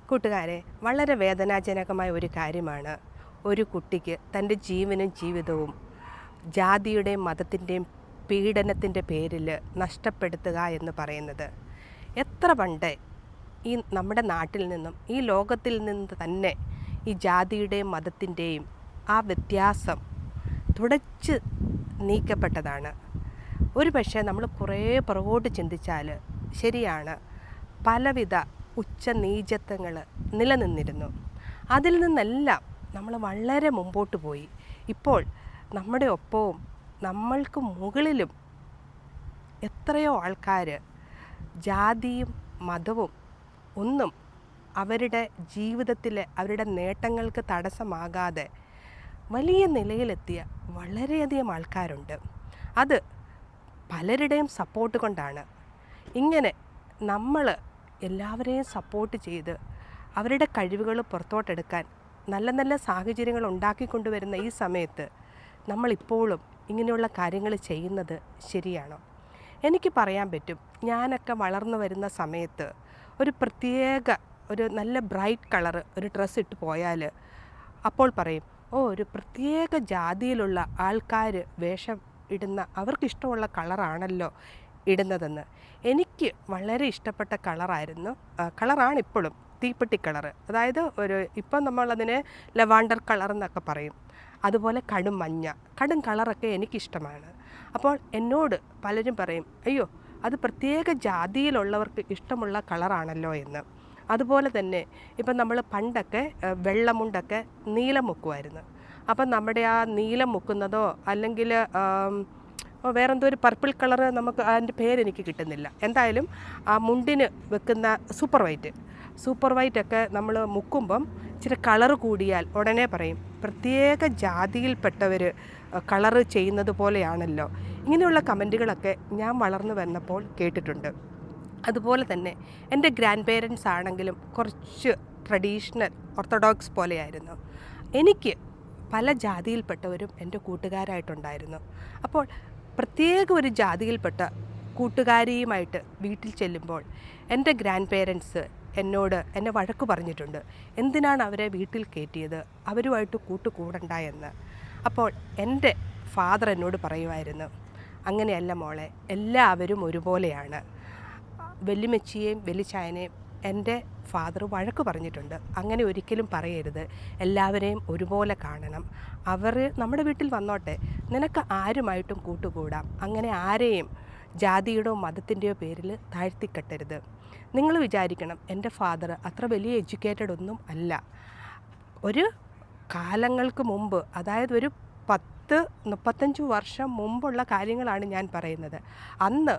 കൂട്ടുകാരെ, വളരെ വേദനാജനകമായ ഒരു കാര്യമാണ് ഒരു കുട്ടിക്ക് തൻ്റെ ജീവനും ജീവിതവും ജാതിയുടെയും മതത്തിൻ്റെയും പീഡനത്തിൻ്റെ പേരിൽ നഷ്ടപ്പെടുത്തുക എന്ന് പറയുന്നത്. എത്ര പണ്ട് ഈ നമ്മുടെ നാട്ടിൽ നിന്നും ഈ ലോകത്തിൽ നിന്ന് തന്നെ ഈ ജാതിയുടെയും മതത്തിൻ്റെയും ആ വ്യത്യാസം തുടച്ച് നീക്കപ്പെട്ടതാണ്. ഒരു പക്ഷേ നമ്മൾ കുറേ പുറകോട്ട് ചിന്തിച്ചാൽ ശരിയാണ്, പലവിധ ഉച്ചനീചത്വങ്ങൾ നിലനിന്നിരുന്നു. അതിൽ നിന്നെല്ലാം നമ്മൾ വളരെ മുമ്പോട്ട് പോയി. ഇപ്പോൾ നമ്മുടെ ഒപ്പവും നമ്മൾക്ക് മുകളിലും എത്രയോ ആൾക്കാർ ജാതിയും മതവും ഒന്നും അവരുടെ ജീവിതത്തിലെ അവരുടെ നേട്ടങ്ങൾക്ക് തടസ്സമാകാതെ വലിയ നിലയിലെത്തിയ വളരെയധികം ആൾക്കാരുണ്ട്. അത് പലരുടെയും സപ്പോർട്ട് കൊണ്ടാണ്. ഇങ്ങനെ നമ്മൾ എല്ലാവരെയും സപ്പോർട്ട് ചെയ്ത് അവരുടെ കഴിവുകൾ പുറത്തോട്ടെടുക്കാൻ നല്ല നല്ല സാഹചര്യങ്ങൾ ഉണ്ടാക്കിക്കൊണ്ടുവരുന്ന ഈ സമയത്ത് നമ്മളിപ്പോഴും ഇങ്ങനെയുള്ള കാര്യങ്ങൾ ചെയ്യുന്നത് ശരിയാണോ? എനിക്ക് പറയാൻ പറ്റും, ഞാനൊക്കെ വളർന്നു വരുന്ന സമയത്ത് ഒരു പ്രത്യേക ഒരു നല്ല ബ്രൈറ്റ് കളറ് ഒരു ഡ്രസ്സ് ഇട്ട് പോയാൽ അപ്പോൾ പറയും, ഒരു പ്രത്യേക ജാതിയിലുള്ള ആൾക്കാർ വേഷം ഇടുന്ന അവർക്കിഷ്ടമുള്ള കളറാണല്ലോ ഇടുന്നതെന്ന്. എനിക്ക് വളരെ ഇഷ്ടപ്പെട്ട കളറാണ് ഇപ്പോഴും തീപ്പെട്ടി കളറ്. അതായത് ഇപ്പം നമ്മളതിനെ ലവാണ്ടർ കളർ എന്നൊക്കെ പറയും. അതുപോലെ കടും കളറൊക്കെ എനിക്കിഷ്ടമാണ്. അപ്പോൾ എന്നോട് പലരും പറയും, അയ്യോ അത് പ്രത്യേക ജാതിയിലുള്ളവർക്ക് ഇഷ്ടമുള്ള കളറാണല്ലോ എന്ന്. അതുപോലെ തന്നെ ഇപ്പം നമ്മൾ പണ്ടൊക്കെ വെള്ളമുണ്ടൊക്കെ നീലം മുക്കുമായിരുന്നു. അപ്പം നമ്മുടെ ആ നീലം മുക്കുന്നതോ അല്ലെങ്കിൽ വേറെന്തോ ഒരു പർപ്പിൾ കളറ്, നമുക്ക് അതിൻ്റെ പേരെനിക്ക് കിട്ടുന്നില്ല. എന്തായാലും ആ മുണ്ടിന് വെക്കുന്ന സൂപ്പർ വൈറ്റ് ഒക്കെ നമ്മൾ മുക്കുമ്പം ഇച്ചിരി കളറ് കൂടിയാൽ ഉടനെ പറയും പ്രത്യേക ജാതിയിൽപ്പെട്ടവർ കളറ് ചെയ്യുന്നത് പോലെയാണല്ലോ. ഇങ്ങനെയുള്ള കമൻറ്റുകളൊക്കെ ഞാൻ വളർന്നു വന്നപ്പോൾ കേട്ടിട്ടുണ്ട്. അതുപോലെ തന്നെ എൻ്റെ ഗ്രാൻഡ് പേരൻസ് ആണെങ്കിലും കുറച്ച് ട്രഡീഷണൽ ഓർത്തഡോക്സ് പോലെയായിരുന്നു. എനിക്ക് പല ജാതിയിൽപ്പെട്ടവരും എൻ്റെ കൂട്ടുകാരായിട്ടുണ്ടായിരുന്നു. അപ്പോൾ പ്രത്യേക ഒരു ജാതിയിൽപ്പെട്ട കൂട്ടുകാരിയുമായിട്ട് വീട്ടിൽ ചെല്ലുമ്പോൾ എൻ്റെ ഗ്രാൻഡ് പേരൻസ് എന്നെ വഴക്ക് പറഞ്ഞിട്ടുണ്ട്. എന്തിനാണ് അവരെ വീട്ടിൽ കയറ്റിയത്, അവരുമായിട്ട് കൂട്ടുകൂടണ്ട എന്ന്. അപ്പോൾ എൻ്റെ ഫാദർ എന്നോട് പറയുമായിരുന്നു, അങ്ങനെയല്ല മോളെ, എല്ലാവരും ഒരുപോലെയാണ്. വെല്ലുമ്മച്ചിയെയും വെല്ലിച്ചായനെയും എൻ്റെ ഫാദർ വഴക്ക് പറഞ്ഞിട്ടുണ്ട്. അങ്ങനെ ഒരിക്കലും പറയരുത്, എല്ലാവരെയും ഒരുപോലെ കാണണം. അവർ നമ്മുടെ വീട്ടിൽ വന്നോട്ടെ, നിനക്ക് ആരുമായിട്ടും കൂട്ടുകൂടാം. അങ്ങനെ ആരെയും ജാതിയുടെയോ മതത്തിൻ്റെയോ പേരിൽ താഴ്ത്തിക്കെട്ടരുത്. നിങ്ങൾ വിചാരിക്കണം, എൻ്റെ ഫാദർ അത്ര വലിയ എഡ്യൂക്കേറ്റഡ് ഒന്നും അല്ല. ഒരു കാലങ്ങൾക്ക് മുമ്പ്, അതായത് ഒരു 30-35 വർഷം മുമ്പുള്ള കാര്യങ്ങളാണ് ഞാൻ പറയുന്നത്. അന്ന്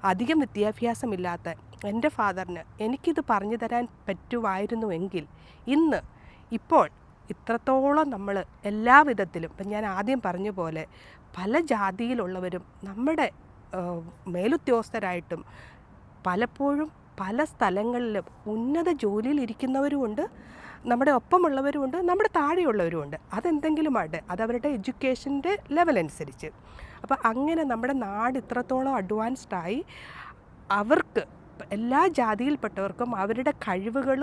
അധികം വിദ്യാഭ്യാസമില്ലാത്ത എൻ്റെ ഫാദറിന് എനിക്കിത് പറഞ്ഞു തരാൻ പറ്റുമായിരുന്നുവെങ്കിൽ ഇപ്പോൾ ഇത്രത്തോളം നമ്മൾ എല്ലാ വിധത്തിലും, ഇപ്പം ഞാൻ ആദ്യം പറഞ്ഞ പോലെ പല ജാതിയിലുള്ളവരും നമ്മുടെ മേലുദ്യോഗസ്ഥരായിട്ടും പലപ്പോഴും പല സ്ഥലങ്ങളിലും ഉന്നത ജോലിയിൽ ഇരിക്കുന്നവരുമുണ്ട്, നമ്മുടെ ഒപ്പമുള്ളവരുമുണ്ട്, നമ്മുടെ താഴെയുള്ളവരുമുണ്ട്. അതെന്തെങ്കിലും ആട്ടെ, അതവരുടെ എഡ്യൂക്കേഷൻ്റെ ലെവൽ അനുസരിച്ച്. അപ്പോൾ അങ്ങനെ നമ്മുടെ നാട് ഇത്രത്തോളം അഡ്വാൻസ്ഡായി അവർക്ക് എല്ലാ ജാതിയിൽപ്പെട്ടവർക്കും അവരുടെ കഴിവുകൾ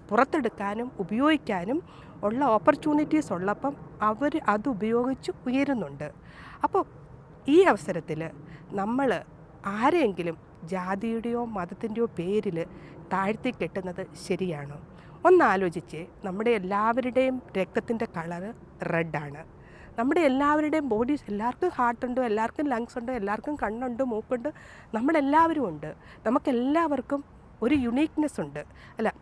പുറത്തെടുക്കാനും ഉപയോഗിക്കാനും ഉള്ള ഓപ്പർച്യൂണിറ്റീസ് ഉള്ളപ്പം അവർ അത് ഉപയോഗിച്ച് ഉയരുന്നുണ്ട്. അപ്പോൾ ഈ അവസരത്തിൽ നമ്മൾ ആരെയെങ്കിലും ജാതിയുടെയോ മതത്തിൻ്റെയോ പേരിൽ താഴ്ത്തി കെട്ടുന്നത് ശരിയാണോ? ഒന്നാലോചിച്ച്, നമ്മുടെ എല്ലാവരുടെയും രക്തത്തിൻ്റെ കളറ് റെഡാണ്. നമ്മുടെ എല്ലാവരുടെയും ബോഡീസ്, എല്ലാവർക്കും ഹാർട്ടുണ്ട്, എല്ലാവർക്കും ലങ്സ് ഉണ്ട്, എല്ലാവർക്കും കണ്ണുണ്ട്, മൂക്കുണ്ട്, നമ്മളെല്ലാവരും ഉണ്ട്. നമുക്കെല്ലാവർക്കും ഒരു യുണീക്നെസ് ഉണ്ട്, അല്ല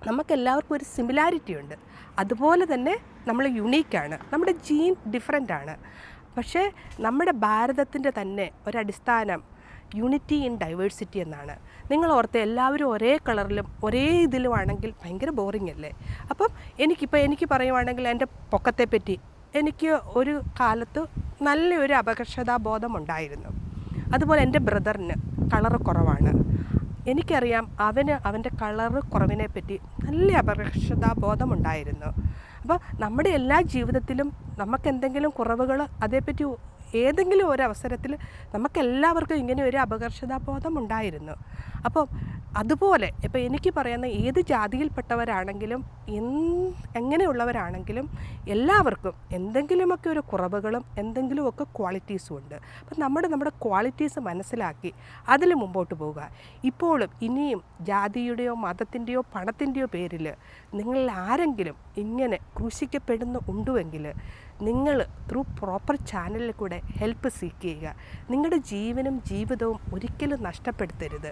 നമുക്കെല്ലാവർക്കും ഒരു സിമിലാരിറ്റി ഉണ്ട്. അതുപോലെ തന്നെ നമ്മൾ യുണീക്കാണ്, നമ്മുടെ ജീൻ ഡിഫറെൻ്റ് ആണ്. പക്ഷേ നമ്മുടെ ഭാരതത്തിൻ്റെ തന്നെ ഒരടിസ്ഥാനം യൂണിറ്റി ഇൻ ഡൈവേഴ്സിറ്റി എന്നാണ്. നിങ്ങൾ ഓർത്ത് എല്ലാവരും ഒരേ കളറിലും ഒരേ ഇതിലുമാണെങ്കിൽ ഭയങ്കര ബോറിംഗ് അല്ലേ? അപ്പം എനിക്ക് പറയുവാണെങ്കിൽ എൻ്റെ പൊക്കത്തെപ്പറ്റി എനിക്ക് ഒരു കാലത്ത് നല്ലൊരു അപകർഷതാബോധം ഉണ്ടായിരുന്നു. അതുപോലെ എൻ്റെ ബ്രദറിന് കളറ് കുറവാണ്. എനിക്കറിയാം അവൻ്റെ കളറ് കുറവിനെപ്പറ്റി നല്ല അപകർഷതാബോധം ഉണ്ടായിരുന്നു. അപ്പോൾ നമ്മുടെ എല്ലാ ജീവിതത്തിലും നമുക്കെന്തെങ്കിലും കുറവുകൾ അതേപ്പറ്റി ഏതെങ്കിലും ഒരു അവസരത്തിൽ നമുക്കെല്ലാവർക്കും ഇങ്ങനെ ഒരു അപകർഷതാബോധം ഉണ്ടായിരുന്നു. അപ്പോൾ അതുപോലെ ഇപ്പോൾ എനിക്ക് പറയുന്ന ഏത് ജാതിയിൽപ്പെട്ടവരാണെങ്കിലും എങ്ങനെയുള്ളവരാണെങ്കിലും എല്ലാവർക്കും എന്തെങ്കിലുമൊക്കെ ഒരു കുറവുകളും എന്തെങ്കിലുമൊക്കെ ക്വാളിറ്റീസും ഉണ്ട്. അപ്പം നമ്മുടെ ക്വാളിറ്റീസ് മനസ്സിലാക്കി അതിൽ മുമ്പോട്ട് പോവുക. ഇപ്പോഴും ഇനിയും ജാതിയുടെയോ മതത്തിൻ്റെയോ പണത്തിൻ്റെയോ പേരിൽ നിങ്ങളിൽ ആരെങ്കിലും ഇങ്ങനെ ക്രൂശിക്കപ്പെടുന്നുണ്ടെങ്കിൽ നിങ്ങൾ ത്രൂ പ്രോപ്പർ ചാനലിൽ കൂടെ ഹെൽപ്പ് സീക്ക് ചെയ്യുക. നിങ്ങളുടെ ജീവനും ജീവിതവും ഒരിക്കലും നഷ്ടപ്പെടുത്തരുത്.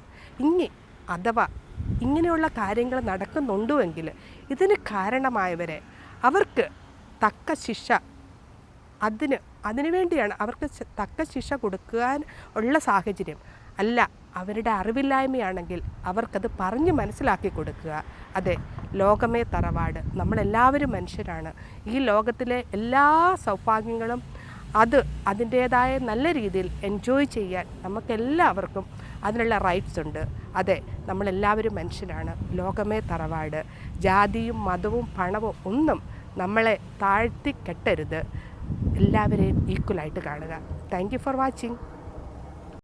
അഥവാ ഇങ്ങനെയുള്ള കാര്യങ്ങൾ നടക്കുന്നുണ്ടെങ്കിൽ ഇതിന് കാരണമായവരെ അവർക്ക് തക്ക ശിക്ഷ അതിനു വേണ്ടിയാണ് അവർക്ക് തക്ക ശിക്ഷ കൊടുക്കാൻ ഉള്ള സാഹചര്യം അല്ല. അവരുടെ അറിവില്ലായ്മയാണെങ്കിൽ അവർക്കത് പറഞ്ഞ് മനസ്സിലാക്കി കൊടുക്കുക. അതെ, ലോകമേ തറവാട്, നമ്മളെല്ലാവരും മനുഷ്യരാണ്. ഈ ലോകത്തിലെ എല്ലാ സൗഭാഗ്യങ്ങളും അതിൻ്റേതായ നല്ല രീതിയിൽ എൻജോയ് ചെയ്യാൻ നമുക്കെല്ലാവർക്കും അതിനുള്ള റൈറ്റ്സ് ഉണ്ട്. അതെ, നമ്മളെല്ലാവരും മനുഷ്യരാണ്. ലോകമേ തറവാട്. ജാതിയും മതവും പണവും ഒന്നും നമ്മളെ താഴ്ത്തി കെട്ടരുത്. എല്ലാവരെയും ഈക്വലായിട്ട് കാണുക. Thank you for watching.